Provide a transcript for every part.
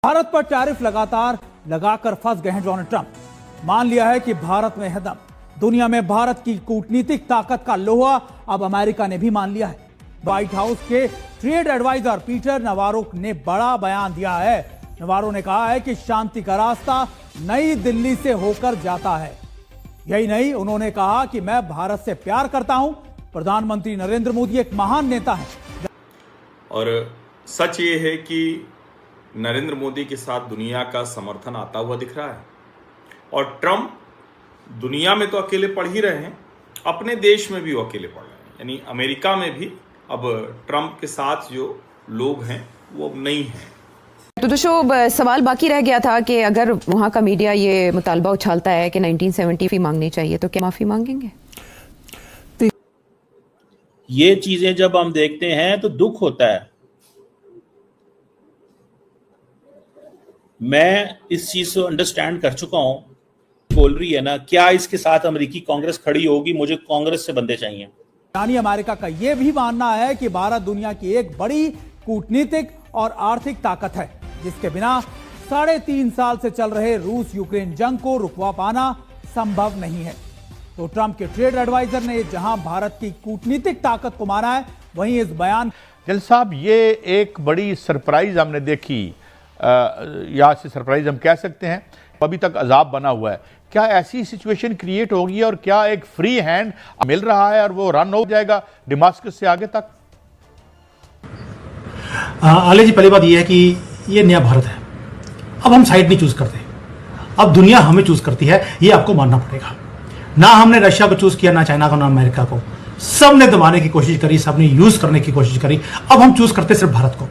भारत पर टैरिफ लगातार लगाकर फंस गए हैं डोनाल्ड ट्रंप। मान लिया है कि भारत में है दम। दुनिया में भारत की कूटनीतिक ताकत का लोहा अब अमेरिका ने भी मान लिया है। व्हाइट हाउस के ट्रेड एडवाइजर पीटर नवारो ने बड़ा बयान दिया है। नवारो ने कहा है कि शांति का रास्ता नई दिल्ली से होकर जाता है। यही नहीं, उन्होंने कहा कि मैं भारत से प्यार करता हूं। प्रधानमंत्री नरेंद्र मोदी एक महान नेता है। और सच ये है कि नरेंद्र मोदी के साथ दुनिया का समर्थन आता हुआ दिख रहा है। और ट्रंप दुनिया में तो अकेले पड़ ही रहे हैं, अपने देश में भी वो अकेले पड़ रहे हैं। यानी अमेरिका में भी अब ट्रंप के साथ जो लोग हैं वो अब नहीं हैं। तो सवाल बाकी रह गया था कि अगर वहाँ का मीडिया ये मुतालबा उछालता है कि 1970 फी मांगनी चाहिए तो क्या माफी मांगेंगे? ये चीजें जब हम देखते हैं तो दुख होता है। मैं इस चीज को अंडरस्टैंड कर चुका हूं। बोल रही है ना, क्या इसके साथ अमेरिकी कांग्रेस खड़ी होगी? मुझे कांग्रेस से बंदे चाहिए। यानी अमेरिका का यह भी मानना है कि भारत दुनिया की एक बड़ी कूटनीतिक और आर्थिक ताकत है, जिसके बिना 3.5 साल से चल रहे रूस यूक्रेन जंग को रुकवा पाना संभव नहीं है। तो ट्रंप के ट्रेड एडवाइजर ने जहां भारत की कूटनीतिक ताकत को माना है, वहीं इस बयान जल साहब ये एक बड़ी सरप्राइज हमने देखी। या से सरप्राइज हम कह सकते हैं, अभी तक अजाब बना हुआ है। क्या ऐसी सिचुएशन क्रिएट होगी और क्या एक फ्री हैंड मिल रहा है और वो रन हो जाएगा डेमास्कस से आगे तक? आले जी, पहली बात यह है कि ये नया भारत है। अब हम साइड नहीं चूज करते, अब दुनिया हमें चूज करती है। ये आपको मानना पड़ेगा। ना हमने रशिया को चूज किया, ना चाइना को, ना अमेरिका को। सबने दबाने की कोशिश करी, सबने यूज करने की कोशिश करी। अब हम चूज करते सिर्फ भारत को।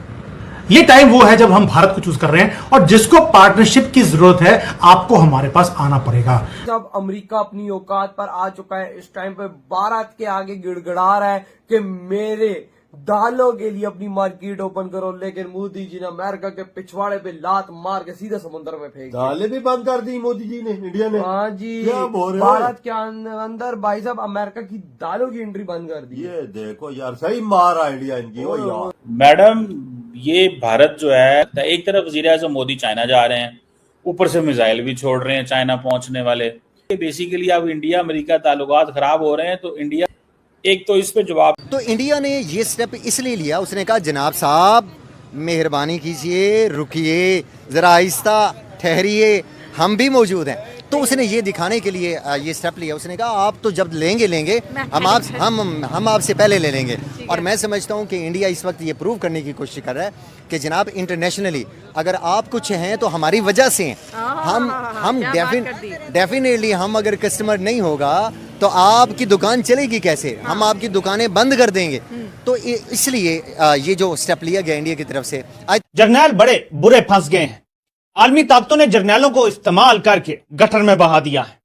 ये टाइम वो है जब हम भारत को चूज कर रहे हैं, और जिसको पार्टनरशिप की जरूरत है आपको हमारे पास आना पड़ेगा। जब अमेरिका अपनी औकात पर आ चुका है, इस टाइम पे भारत के आगे गिड़गिड़ा रहा है कि मेरे दालों के लिए अपनी मार्केट ओपन करो, लेकिन मोदी जी ने अमेरिका के पिछवाड़े पे लात मार के सीधे समुद्र में फेंक दालें भी बंद कर दी मोदी जी ने, इंडिया ने। हाँ जी, भारत के अंदर भाई साहब अमेरिका की दालों की एंट्री बंद कर दी। ये देखो यार, सही मारा इंडिया इनकी। ओ यार मैडम, ये भारत जो है, एक तरफ वजीर आज़म मोदी चाइना जा रहे हैं, ऊपर से मिसाइल भी छोड़ रहे हैं चाइना पहुंचने वाले। बेसिकली अब इंडिया अमेरिका ताल्लुकात खराब हो रहे हैं, तो इंडिया एक तो इस पे जवाब। तो इंडिया ने ये स्टेप इसलिए लिया, उसने कहा जनाब साहब मेहरबानी कीजिए, रुकिए जरा, आहिस्ता ठहरिए, हम भी मौजूद हैं। तो उसने ये दिखाने के लिए ये स्टेप लिया। उसने कहा आप तो जब लेंगे हम आपसे पहले ले लेंगे। और मैं समझता हूँ कि इंडिया इस वक्त ये प्रूव करने की कोशिश कर रहा है कि जनाब इंटरनेशनली अगर आप कुछ हैं तो हमारी वजह से हैं। हम डेफिनेटली हम अगर कस्टमर नहीं होगा तो आपकी दुकान चलेगी कैसे? हम आपकी दुकानें बंद कर देंगे। तो इसलिए ये जो स्टेप लिया गया इंडिया की तरफ से। जर्नैल बड़े बुरे फंस गए हैं। आलमी ताकतों ने जर्नैलों को इस्तेमाल करके गटर में बहा दिया है।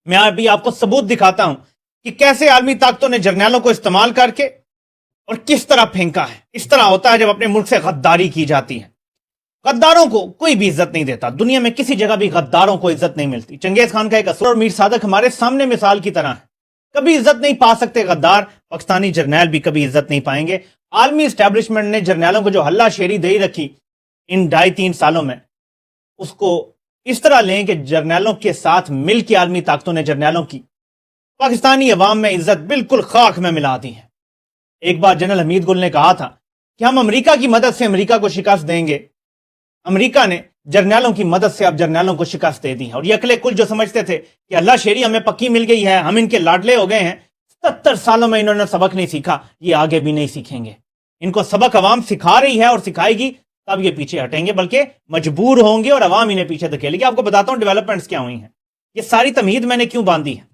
मैं अभी आपको सबूत दिखाता हूं कि कैसे आलमी ताकतों ने जर्नैलों को इस्तेमाल करके और किस तरह फेंका है। इस तरह होता है जब अपने मुल्क से गद्दारी की जाती है। गद्दारों को कोई भी इज्जत नहीं देता। दुनिया में किसी जगह भी गद्दारों को इज्जत नहीं मिलती। चंगेज खान का एक असर और मीर सादक हमारे सामने मिसाल की तरह है। कभी इज्जत नहीं पा सकते गद्दार। पाकिस्तानी जर्नैल भी कभी इज्जत नहीं पाएंगे। आलमी एस्टेब्लिशमेंट ने जर्नैलों को जो हल्ला शेरी दे रखी इन 2.5-3 सालों में, उसको इस तरह लें कि जर्नैलों के साथ मिलकर आलमी ताकतों ने जर्नैलों की पाकिस्तानी अवाम में इज्जत बिल्कुल खाक में मिला दी है। एक बार जनरल हमीद गुल ने कहा था कि हम अमेरिका की मदद से अमेरिका को शिकस्त देंगे। अमेरिका ने जर्नैलों की मदद से अब जर्नैलों को शिकस्त दे दी है। और ये अकले कुल जो समझते थे कि अल्लाह शेरी हमें पक्की मिल गई है, हम इनके लाडले हो गए हैं, 70 सालों में इन्होंने सबक नहीं सीखा, ये आगे भी नहीं सीखेंगे। इनको सबक अवाम सिखा रही है और सिखाएगी, तब ये पीछे हटेंगे, बल्कि मजबूर होंगे और अवाम इन्हें पीछे धकेलेगी। आपको बताता हूं डेवलपमेंट्स क्या हुई हैं। ये सारी तमहीद मैंने क्यों बांधी है।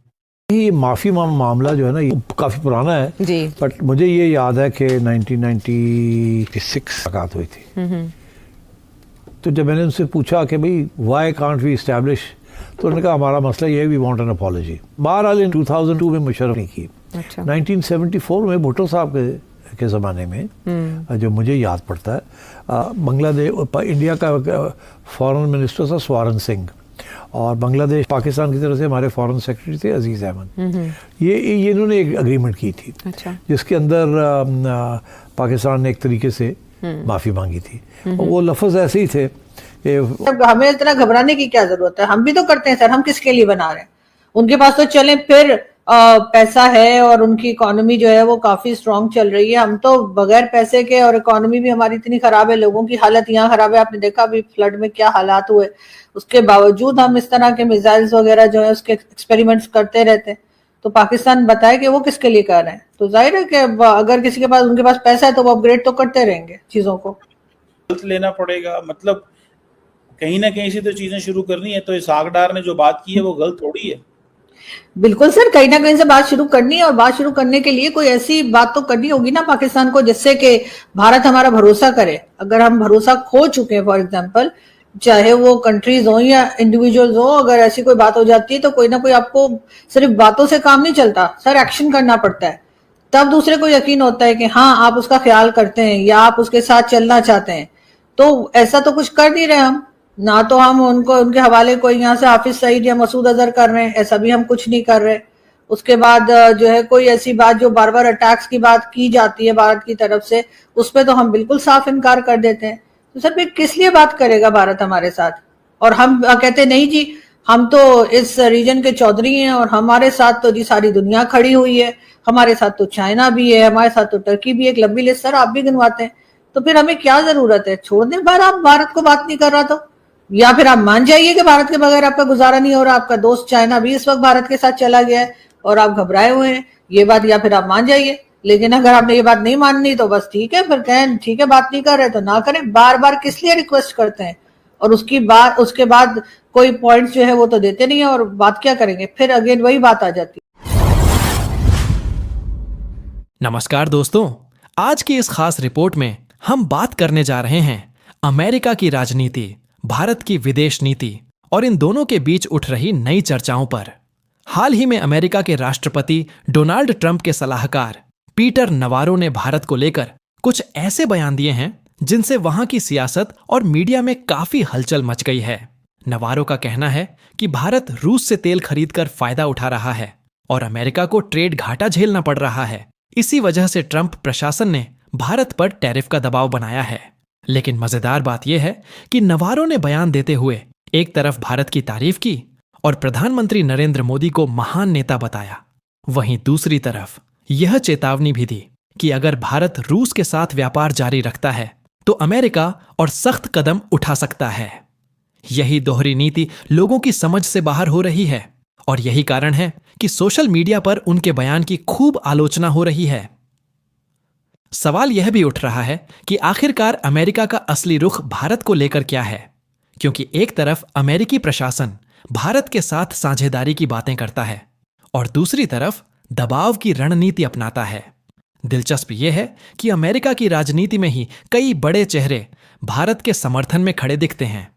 ये माफ़ी मामला जो है ना, ये काफ़ी पुराना है जी। बट मुझे ये याद है कि 1996 मुलाकात हुई थी। तो जब मैंने उनसे पूछा कि भाई वाई कांट वी इस्टेब्लिश, तो उन्होंने कहा हमारा मसला ये है, वी वांट एन अपॉलॉजी। बहरहाल इन 2002 में मुशर्रफ ने की। 1974 में भुट्टो साहब के ज़माने में जो मुझे याद पड़ता है, बांग्लादेश इंडिया का फॉरेन मिनिस्टर था स्वारन सिंह, और बांग्लादेश पाकिस्तान की तरफ से हमारे फॉरेन सेक्रेटरी थे अजीज़ अहमद। ये इन्होंने एक एग्रीमेंट की थी। अच्छा। जिसके अंदर पाकिस्तान ने एक तरीके से माफ़ी मांगी थी। और वो लफ्ज़ ऐसे ही थे हमें इतना घबराने की क्या जरूरत है, हम भी तो करते हैं सर, हम किसके लिए बना रहे हैं। उनके पास तो चले फिर पैसा है और उनकी इकोनॉमी जो है वो काफी स्ट्रांग चल रही है। हम तो बगैर पैसे के, और इकोनॉमी भी हमारी इतनी खराब है, लोगों की हालत यहाँ खराब है, आपने देखा अभी फ्लड में क्या हालात हुए, उसके बावजूद हम इस तरह के मिसाइल्स वगैरह जो है उसके एक्सपेरिमेंट्स करते रहते हैं। तो पाकिस्तान बताए कि वो किसके लिए कर रहे हैं, तो जाहिर है कि अगर किसी के पास, उनके पास पैसा है तो वो अपग्रेड तो करते रहेंगे चीजों को। लेना पड़ेगा, मतलब कहीं ना कहीं से तो चीजें शुरू करनी है। तो इसहाक डार ने जो बात की है वो गलत थोड़ी है। बिल्कुल सर, कहीं ना कहीं से बात शुरू करनी है, और बात शुरू करने के लिए कोई ऐसी बात तो करनी होगी ना पाकिस्तान को जिससे कि भारत हमारा भरोसा करे। अगर हम भरोसा खो चुके हैं, फॉर एग्जांपल, चाहे वो कंट्रीज हो या इंडिविजुअल्स हो, अगर ऐसी कोई बात हो जाती है तो कोई ना कोई, आपको सिर्फ बातों से काम नहीं चलता सर, एक्शन करना पड़ता है, तब दूसरे को यकीन होता है कि हाँ आप उसका ख्याल करते हैं या आप उसके साथ चलना चाहते हैं। तो ऐसा तो कुछ कर नहीं रहे हम, ना तो हम उनको, उनके हवाले कोई यहाँ से हाफिज सईद या मसूद अजहर कर रहे हैं, ऐसा भी हम कुछ नहीं कर रहे। उसके बाद जो है कोई ऐसी बात जो बार बार अटैक्स की बात की जाती है भारत की तरफ से, उस पर तो हम बिल्कुल साफ इनकार कर देते हैं। तो सर फिर किस लिए बात करेगा भारत हमारे साथ? और हम कहते नहीं जी हम तो इस रीजन के चौधरी हैं और हमारे साथ तो जी सारी दुनिया खड़ी हुई है, हमारे साथ तो चाइना भी है, हमारे साथ तो टर्की भी, एक लंबी लिस्ट सर आप भी गिनवाते हैं। तो फिर हमें क्या जरूरत है, छोड़ दें बार, आप भारत को बात नहीं कर रहा तो, या फिर आप मान जाइए कि भारत के बगैर आपका गुजारा नहीं हो रहा, आपका दोस्त चाइना भी इस वक्त भारत के साथ चला गया है और आप घबराए हुए हैं, ये बात या फिर आप मान जाइए। लेकिन अगर आपने ये बात नहीं माननी तो बस ठीक है, फिर कहें ठीक है बात नहीं कर रहे तो ना करें। बार बार किस लिए रिक्वेस्ट करते हैं, और उसके बाद कोई पॉइंट्स जो है वो तो देते नहीं है, और बात क्या करेंगे, फिर अगेन वही बात आ जाती है। नमस्कार दोस्तों, आज की इस खास रिपोर्ट में हम बात करने जा रहे हैं अमेरिका की राजनीति, भारत की विदेश नीति और इन दोनों के बीच उठ रही नई चर्चाओं पर। हाल ही में अमेरिका के राष्ट्रपति डोनाल्ड ट्रंप के सलाहकार पीटर नवारो ने भारत को लेकर कुछ ऐसे बयान दिए हैं जिनसे वहां की सियासत और मीडिया में काफी हलचल मच गई है। नवारो का कहना है कि भारत रूस से तेल खरीदकर फायदा उठा रहा है और अमेरिका को ट्रेड घाटा झेलना पड़ रहा है। इसी वजह से ट्रंप प्रशासन ने भारत पर टैरिफ का दबाव बनाया है। लेकिन मजेदार बात यह है कि नवारो ने बयान देते हुए एक तरफ भारत की तारीफ की और प्रधानमंत्री नरेंद्र मोदी को महान नेता बताया, वहीं दूसरी तरफ यह चेतावनी भी दी कि अगर भारत रूस के साथ व्यापार जारी रखता है तो अमेरिका और सख्त कदम उठा सकता है। यही दोहरी नीति लोगों की समझ से बाहर हो रही है और यही कारण है कि सोशल मीडिया पर उनके बयान की खूब आलोचना हो रही है। सवाल यह भी उठ रहा है कि आखिरकार अमेरिका का असली रुख भारत को लेकर क्या है, क्योंकि एक तरफ अमेरिकी प्रशासन भारत के साथ साझेदारी की बातें करता है और दूसरी तरफ दबाव की रणनीति अपनाता है। दिलचस्प यह है कि अमेरिका की राजनीति में ही कई बड़े चेहरे भारत के समर्थन में खड़े दिखते हैं,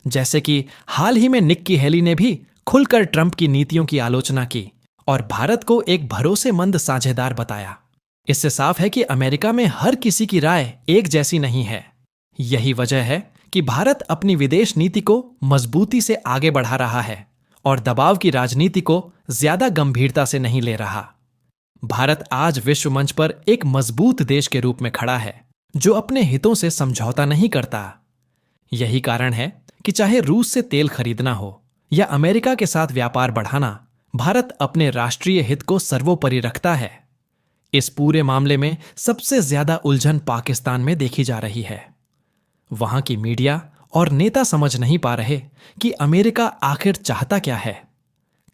जैसे कि हाल ही में निक्की हेली ने भी खुलकर ट्रंप की नीतियों की आलोचना की और भारत को एक भरोसेमंद साझेदार बताया। इससे साफ है कि अमेरिका में हर किसी की राय एक जैसी नहीं है। यही वजह है कि भारत अपनी विदेश नीति को मजबूती से आगे बढ़ा रहा है और दबाव की राजनीति को ज्यादा गंभीरता से नहीं ले रहा। भारत आज विश्व मंच पर एक मजबूत देश के रूप में खड़ा है जो अपने हितों से समझौता नहीं करता। यही कारण है कि चाहे रूस से तेल खरीदना हो या अमेरिका के साथ व्यापार बढ़ाना, भारत अपने राष्ट्रीय हित को सर्वोपरि रखता है। इस पूरे मामले में सबसे ज्यादा उलझन पाकिस्तान में देखी जा रही है। वहां की मीडिया और नेता समझ नहीं पा रहे कि अमेरिका आखिर चाहता क्या है।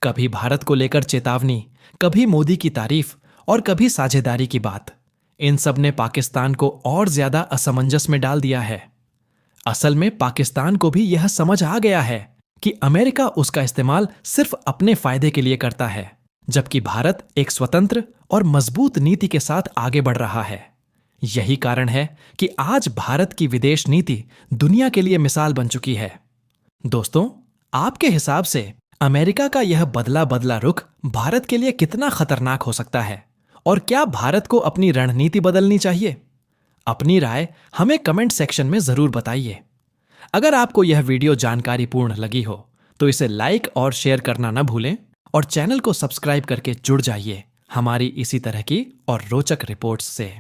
कभी भारत को लेकर चेतावनी, कभी मोदी की तारीफ और कभी साझेदारी की बात। इन सब ने पाकिस्तान को और ज्यादा असमंजस में डाल दिया है। असल में पाकिस्तान को भी यह समझ आ गया है कि अमेरिका उसका इस्तेमाल सिर्फ अपने फायदे के लिए करता है, जबकि भारत एक स्वतंत्र और मजबूत नीति के साथ आगे बढ़ रहा है। यही कारण है कि आज भारत की विदेश नीति दुनिया के लिए मिसाल बन चुकी है। दोस्तों, आपके हिसाब से अमेरिका का यह बदला बदला रुख भारत के लिए कितना खतरनाक हो सकता है और क्या भारत को अपनी रणनीति बदलनी चाहिए? अपनी राय हमें कमेंट सेक्शन में जरूर बताइए। अगर आपको यह वीडियो जानकारीपूर्ण लगी हो तो इसे लाइक और शेयर करना न भूलें और चैनल को सब्सक्राइब करके जुड़ जाइए हमारी इसी तरह की और रोचक रिपोर्ट्स से।